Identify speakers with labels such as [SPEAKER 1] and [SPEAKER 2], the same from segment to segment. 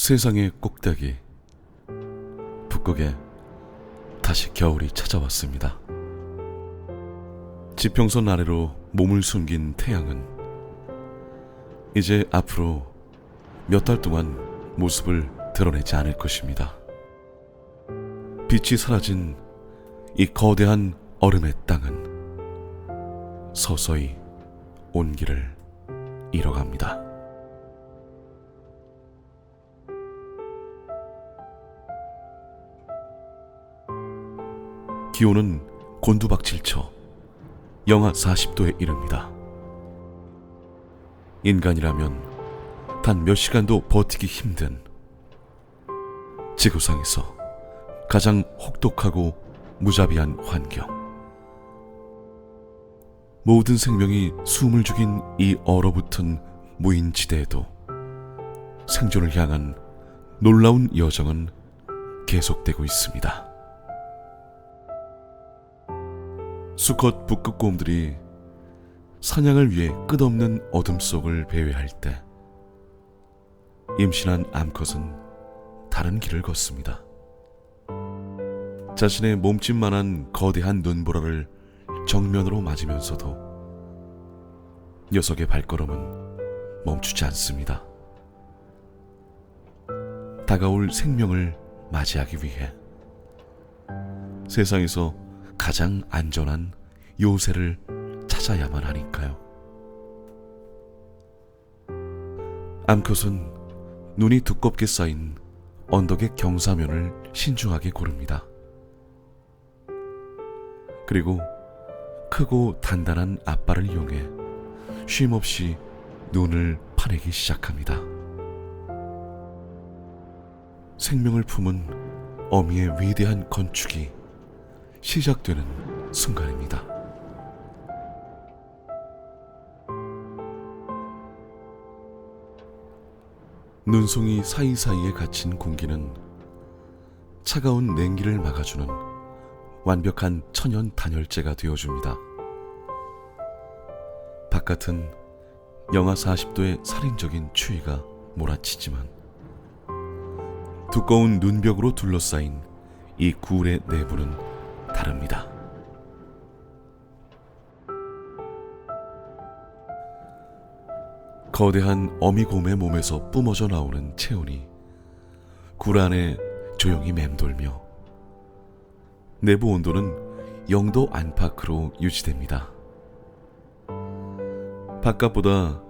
[SPEAKER 1] 세상의 꼭대기 북극에 다시 겨울이 찾아왔습니다. 지평선 아래로 몸을 숨긴 태양은 이제 앞으로 몇 달 동안 모습을 드러내지 않을 것입니다. 빛이 사라진 이 거대한 얼음의 땅은 서서히 온기를 잃어갑니다. 기온은 곤두박질쳐 영하 40도에 이릅니다. 인간이라면 단 몇 시간도 버티기 힘든 지구상에서 가장 혹독하고 무자비한 환경. 모든 생명이 숨을 죽인 이 얼어붙은 무인지대에도 생존을 향한 놀라운 여정은 계속되고 있습니다. 수컷 북극곰들이 사냥을 위해 끝없는 어둠 속을 배회할 때 임신한 암컷은 다른 길을 걷습니다. 자신의 몸집만한 거대한 눈보라를 정면으로 맞으면서도 녀석의 발걸음은 멈추지 않습니다. 다가올 생명을 맞이하기 위해 세상에서 가장 안전한 요새를 찾아야만 하니까요. 암컷은 눈이 두껍게 쌓인 언덕의 경사면을 신중하게 고릅니다. 그리고 크고 단단한 앞발을 이용해 쉼없이 눈을 파내기 시작합니다. 생명을 품은 어미의 위대한 건축이 시작되는 순간입니다. 눈송이 사이사이에 갇힌 공기는 차가운 냉기를 막아주는 완벽한 천연 단열재가 되어줍니다. 바깥은 영하 40도의 살인적인 추위가 몰아치지만 두꺼운 눈벽으로 둘러싸인 이 굴의 내부는 다릅니다. 거대한 어미곰의 몸에서 뿜어져 나오는 체온이 굴 안에 조용히 맴돌며 내부 온도는 0도 안팎으로 유지됩니다. 바깥보다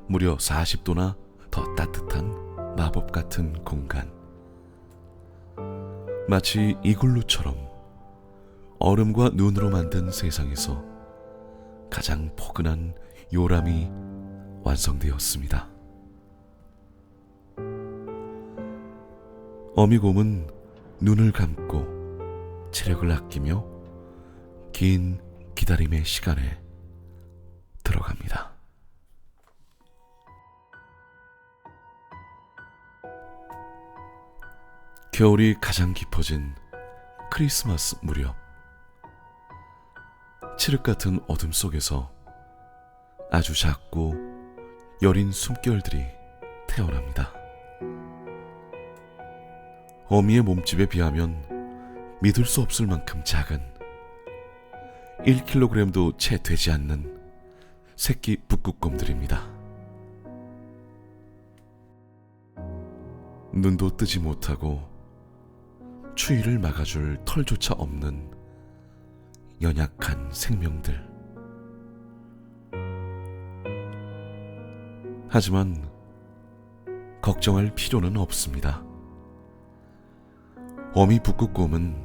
[SPEAKER 1] 무려 40도나 더 따뜻한 마법 같은 공간. 마치 이글루처럼 얼음과 눈으로 만든 세상에서 가장 포근한 요람이 완성되었습니다. 어미곰은 눈을 감고 체력을 아끼며 긴 기다림의 시간에 들어갑니다. 겨울이 가장 깊어진 크리스마스 무렵, 칠흑 같은 어둠 속에서 아주 작고 여린 숨결들이 태어납니다. 어미의 몸집에 비하면 믿을 수 없을 만큼 작은 1kg도 채 되지 않는 새끼 북극곰들입니다. 눈도 뜨지 못하고 추위를 막아줄 털조차 없는 연약한 생명들. 하지만 걱정할 필요는 없습니다. 어미 북극곰은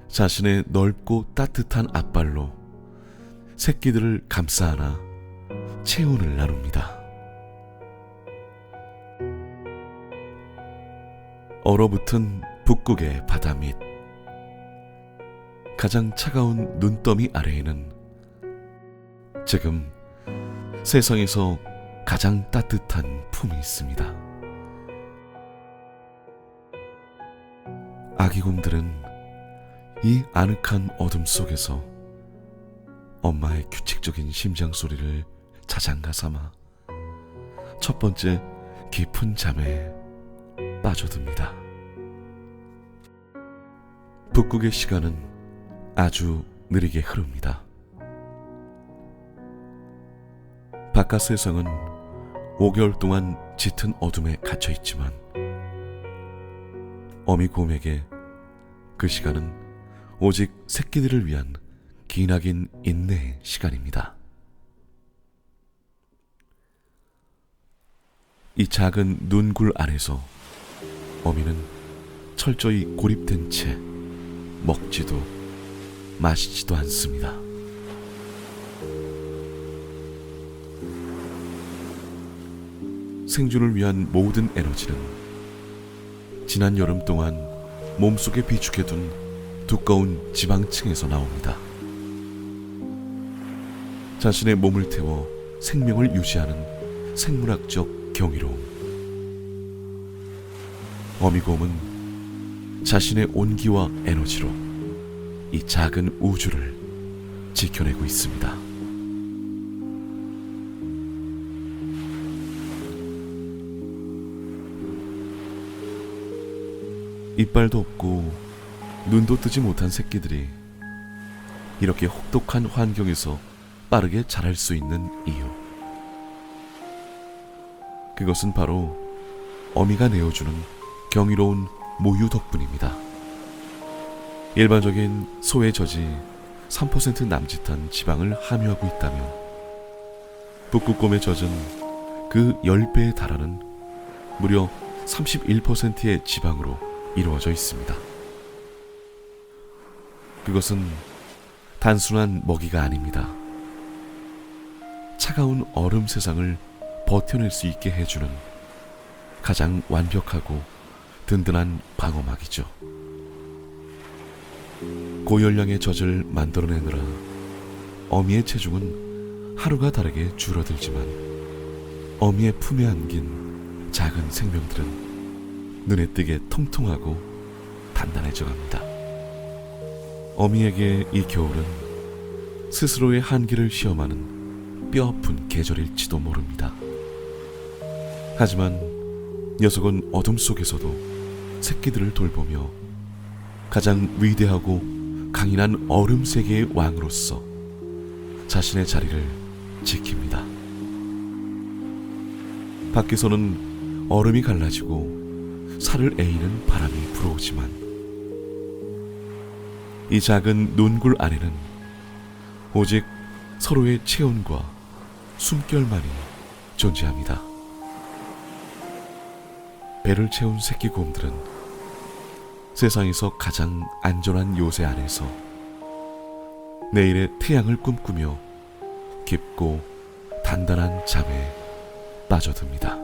[SPEAKER 1] 자신의 넓고 따뜻한 앞발로 새끼들을 감싸 안아 체온을 나눕니다. 얼어붙은 북극의 바다 밑 가장 차가운 눈더미 아래에는 지금 세상에서 가장 따뜻한 품이 있습니다. 아기곰들은 이 아늑한 어둠 속에서 엄마의 규칙적인 심장 소리를 자장가 삼아 첫 번째 깊은 잠에 빠져듭니다. 북극의 시간은 아주 느리게 흐릅니다. 바깥 세상은 5개월 동안 짙은 어둠에 갇혀 있지만 어미 곰에게 그 시간은 오직 새끼들을 위한 기나긴 인내의 시간입니다. 이 작은 눈굴 안에서 어미는 철저히 고립된 채 먹지도 마시지도 않습니다. 생존을 위한 모든 에너지는 지난 여름 동안 몸속에 비축해둔 두꺼운 지방층에서 나옵니다. 자신의 몸을 태워 생명을 유지하는 생물학적 경이로움. 어미곰은 자신의 온기와 에너지로 이 작은 우주를 지켜내고 있습니다. 이빨도 없고 눈도 뜨지 못한 새끼들이 이렇게 혹독한 환경에서 빠르게 자랄 수 있는 이유, 그것은 바로 어미가 내어주는 경이로운 모유 덕분입니다. 일반적인 소의 젖이 3% 남짓한 지방을 함유하고 있다면 북극곰의 젖은 그 10배에 달하는 무려 31%의 지방으로 이루어져 있습니다. 그것은 단순한 먹이가 아닙니다. 차가운 얼음 세상을 버텨낼 수 있게 해주는 가장 완벽하고 든든한 방어막이죠. 고열량의 젖을 만들어내느라 어미의 체중은 하루가 다르게 줄어들지만 어미의 품에 안긴 작은 생명들은 눈에 띄게 통통하고 단단해져 갑니다. 어미에게 이 겨울은 스스로의 한계를 시험하는 뼈아픈 계절일지도 모릅니다. 하지만 녀석은 어둠 속에서도 새끼들을 돌보며 가장 위대하고 강인한 얼음 세계의 왕으로서 자신의 자리를 지킵니다. 밖에서는 얼음이 갈라지고 살을 에이는 바람이 불어오지만 이 작은 눈굴 안에는 오직 서로의 체온과 숨결만이 존재합니다. 배를 채운 새끼 곰들은 세상에서 가장 안전한 요새 안에서 내일의 태양을 꿈꾸며 깊고 단단한 잠에 빠져듭니다.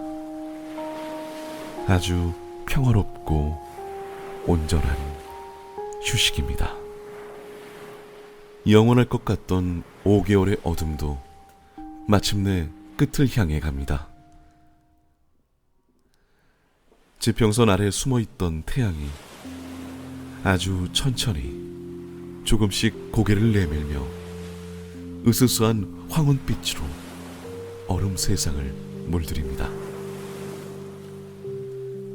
[SPEAKER 1] 아주 평화롭고 온전한 휴식입니다. 영원할 것 같던 5개월의 어둠도 마침내 끝을 향해 갑니다. 지평선 아래 숨어있던 태양이 아주 천천히 조금씩 고개를 내밀며 으스스한 황혼빛으로 얼음 세상을 물들입니다.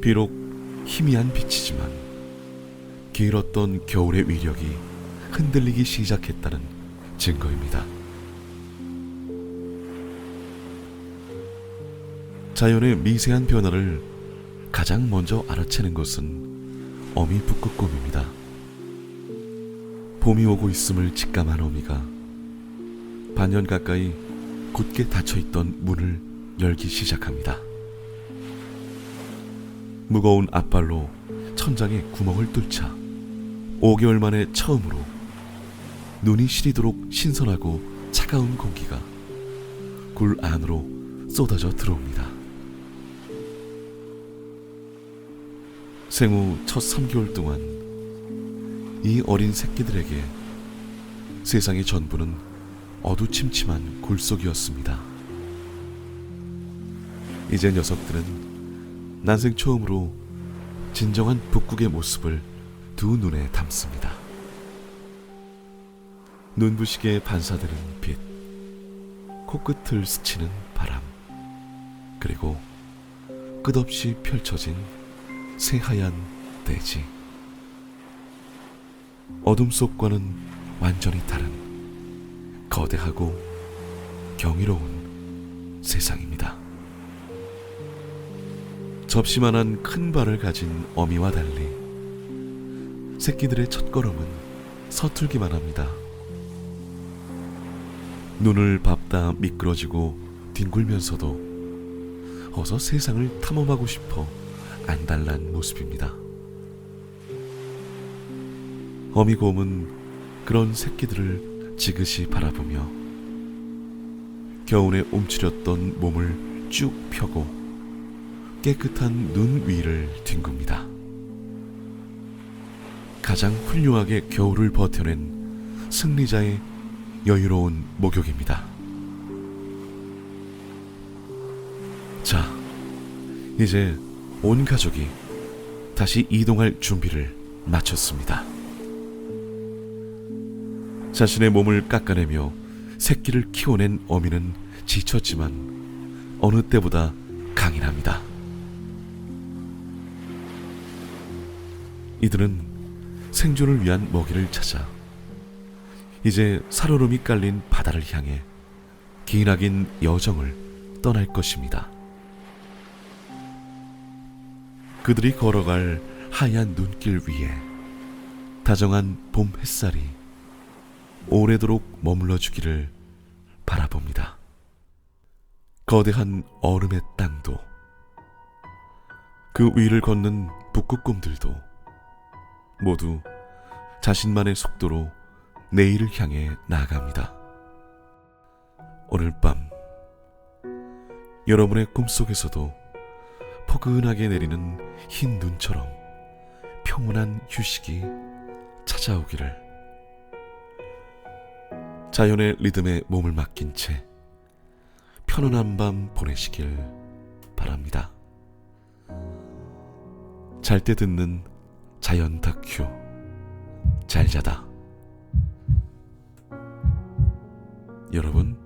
[SPEAKER 1] 비록 희미한 빛이지만 길었던 겨울의 위력이 흔들리기 시작했다는 증거입니다. 자연의 미세한 변화를 가장 먼저 알아채는 것은 어미 북극곰입니다. 봄이 오고 있음을 직감한 어미가 반년 가까이 굳게 닫혀있던 문을 열기 시작합니다. 무거운 앞발로 천장에 구멍을 뚫자 5개월 만에 처음으로 눈이 시리도록 신선하고 차가운 공기가 굴 안으로 쏟아져 들어옵니다. 생후 첫 3개월 동안 이 어린 새끼들에게 세상의 전부는 어두침침한 굴속이었습니다. 이제 녀석들은 난생 처음으로 진정한 북극의 모습을 두 눈에 담습니다. 눈부시게 반사되는 빛, 코끝을 스치는 바람, 그리고 끝없이 펼쳐진 새하얀 대지. 어둠 속과는 완전히 다른 거대하고 경이로운 세상입니다. 접시만한 큰 발을 가진 어미와 달리 새끼들의 첫걸음은 서툴기만 합니다. 눈을 밟다 미끄러지고 뒹굴면서도 어서 세상을 탐험하고 싶어 안달난 모습입니다. 어미곰은 그런 새끼들을 지그시 바라보며 겨우내 움츠렸던 몸을 쭉 펴고 깨끗한 눈 위를 뒹굽니다. 가장 훌륭하게 겨울을 버텨낸 승리자의 여유로운 목욕입니다. 자, 이제 온 가족이 다시 이동할 준비를 마쳤습니다. 자신의 몸을 깎아내며 새끼를 키워낸 어미는 지쳤지만 어느 때보다 강인합니다. 이들은 생존을 위한 먹이를 찾아 이제 살얼음이 깔린 바다를 향해 기나긴 여정을 떠날 것입니다. 그들이 걸어갈 하얀 눈길 위에 다정한 봄 햇살이 오래도록 머물러 주기를 바라봅니다. 거대한 얼음의 땅도 그 위를 걷는 북극곰들도 모두 자신만의 속도로 내일을 향해 나아갑니다. 오늘 밤 여러분의 꿈속에서도 포근하게 내리는 흰 눈처럼 평온한 휴식이 찾아오기를, 자연의 리듬에 몸을 맡긴 채 편안한 밤 보내시길 바랍니다. 잘 때 듣는 자연 다큐 잘 자다. 여러분